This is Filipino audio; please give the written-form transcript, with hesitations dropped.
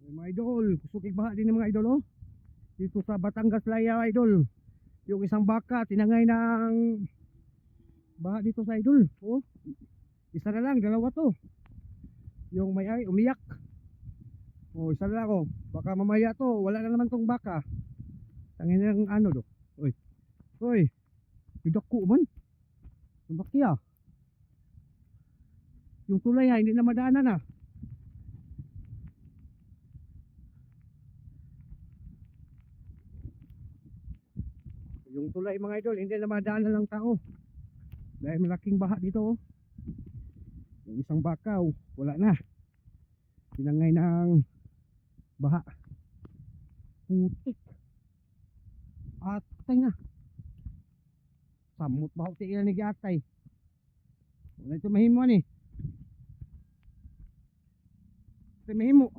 Mga idol, kusukig baha din mga idol oh. Dito sa Batangas Laya idol. Yung isang baka tinangay ng baha dito sa idol. Oh. Isa na lang, dalawa to. Yung may ay umiyak. Oh, isa na lang oh. Baka mamaya to, wala na naman tong baka. Tangin ng ano do. Oy. Oy. Idako man. Ang bakya. Yung tulay ha, hindi na madaanan na. Yung tulay mga idol, hindi na madaanan ng tao. Dahil malaking baha dito oh. Yung isang baka oh, wala na. Tinangay ng baha. Putik. Atay na. Samot baho ti ilan ni atay. Wala ito mahimo ni. Ito mahimo.